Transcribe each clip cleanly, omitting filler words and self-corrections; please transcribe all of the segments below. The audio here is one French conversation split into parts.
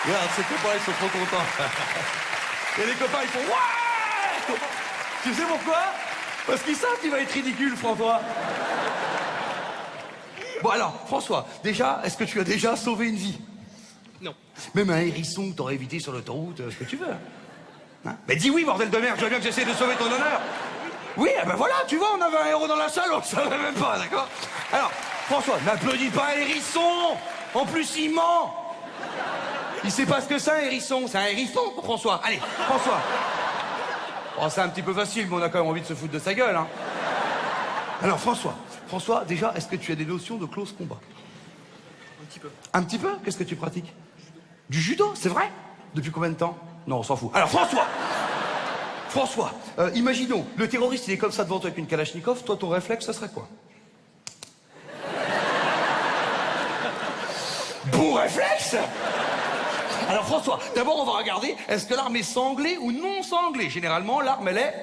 Regarde, ses copains, ils sont trop contents. Et les copains, ils font ouais. Tu sais pourquoi? Parce qu'ils savent qu'il va être ridicule, François. Bon alors, François, déjà, est-ce que tu as déjà sauvé une vie? Non. Même un hérisson que t'aurais évité sur l'autoroute, ce que tu veux. Hein? Mais dis oui, bordel de merde, je veux bien que j'essaie de sauver ton honneur. Oui, eh ben voilà, tu vois, on avait un héros dans la salle, on le savait même pas, d'accord? Alors, François, n'applaudis pas un hérisson. En plus, il ment. Il sait pas ce que c'est un hérisson. C'est un hérisson, François. Allez, François. Oh, c'est un petit peu facile, mais on a quand même envie de se foutre de sa gueule, hein. Alors, François, déjà, est-ce que tu as des notions de close combat? Un petit peu. Un petit peu? Qu'est-ce que tu pratiques? Du judo, c'est vrai? Depuis combien de temps? Non, on s'en fout. Alors, François, imaginons, le terroriste, il est comme ça devant toi avec une Kalachnikov, toi, ton réflexe, ça serait quoi? Bon réflexe! Alors, François, d'abord, on va regarder, est-ce que l'arme est sanglée ou non sanglée? Généralement, l'arme, elle est...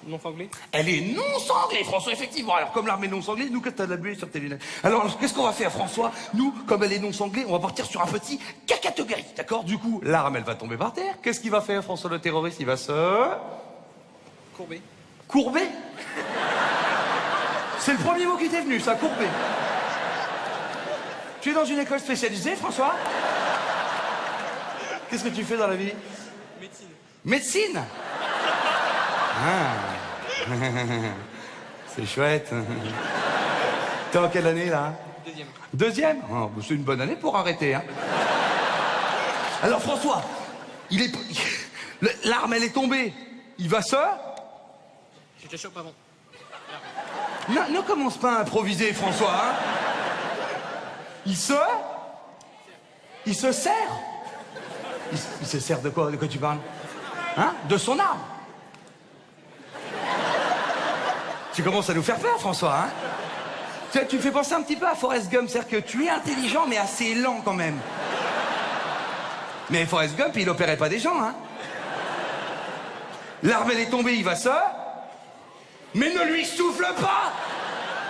Non sanglé. Elle est non sanglée, François, effectivement. Alors, comme l'arme est non sanglée, nous, qu'est-ce que t'as de la buée sur tes lunettes? Alors, qu'est-ce qu'on va faire, François? Nous, comme elle est non sanglée, on va partir sur un petit cacatégorie, d'accord? Du coup, l'arme, elle va tomber par terre. Qu'est-ce qu'il va faire, François, le terroriste? Il va se... Courbé. Courber? C'est le premier mot qui t'est venu, ça, courber. Tu es dans une école spécialisée, François? Qu'est-ce que tu fais dans la vie? Médecine. Médecine? Ah. C'est chouette. T'es en quelle année, là? Deuxième. Deuxième? Oh, c'est une bonne année pour arrêter, hein. Alors, François, l'arme, elle est tombée. Il va se... Je te chope avant. Ne commence pas à improviser, François, hein. Il se sert. Il se sert de quoi? De quoi tu parles? Hein? De son arme. Tu commences à nous faire peur, François, hein? Tu me fais penser un petit peu à Forrest Gump, c'est-à-dire que tu es intelligent, mais assez lent, quand même. Mais Forrest Gump, il opérait pas des gens, hein? L'arme, elle est tombée, il va se... Mais ne lui souffle pas!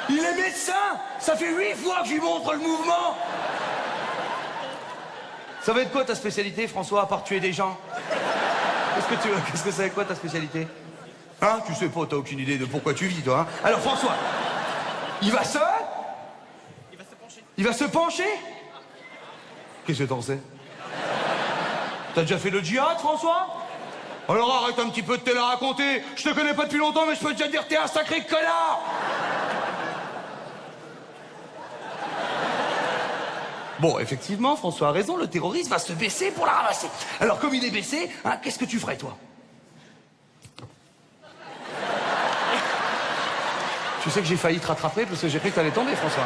Il est médecin! Ça fait 8 fois que je lui montre le mouvement! Ça va être quoi ta spécialité, François, à part tuer des gens? Qu'est-ce que c'est quoi ta spécialité? Hein? Tu sais pas, t'as aucune idée de pourquoi tu vis, toi, hein? Alors, François, il va se pencher. Il va se pencher? Qu'est-ce que t'en sais? T'as déjà fait le djihad, François? Alors arrête un petit peu de te la raconter. Je te connais pas depuis longtemps, mais je peux déjà te dire que t'es un sacré connard. Bon, effectivement, François a raison, le terroriste va se baisser pour la ramasser. Alors, comme il est baissé, hein, qu'est-ce que tu ferais, toi? Tu sais que j'ai failli te rattraper parce que j'ai cru que t'allais tomber, François.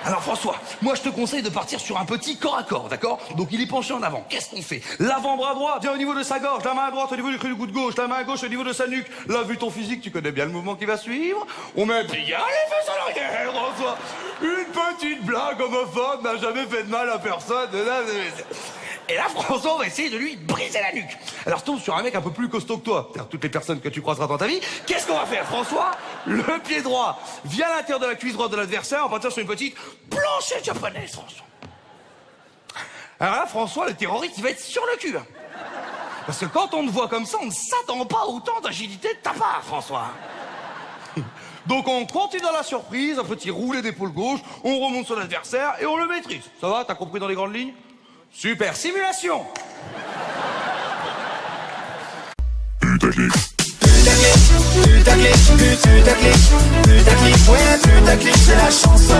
Alors François, moi je te conseille de partir sur un petit corps à corps, d'accord? Donc il est penché en avant, qu'est-ce qu'on fait? L'avant-bras droit vient au niveau de sa gorge, la main droite au niveau du cou de gauche, la main gauche au niveau de sa nuque. Là, vu ton physique, tu connais bien le mouvement qui va suivre. On met bien les fesses à l'arrière, François. Une petite blague homophobe n'a jamais fait de mal à personne. Et là, François, on va essayer de lui briser la nuque. Alors, tombe sur un mec un peu plus costaud que toi, c'est-à-dire toutes les personnes que tu croiseras dans ta vie. Qu'est-ce qu'on va faire, François? Le pied droit vient à l'intérieur de la cuisse droite de l'adversaire, on va partir sur une petite planchette japonaise, François. Alors là, François, le terroriste, il va être sur le cul. Parce que quand on te voit comme ça, on ne s'attend pas à autant d'agilité de ta part, François. Donc on continue dans la surprise, un petit roulé d'épaule gauche, on remonte sur l'adversaire et on le maîtrise. Ça va? T'as compris dans les grandes lignes? Super, simulation. Putaclic, ouais, putaclic, c'est la chanson.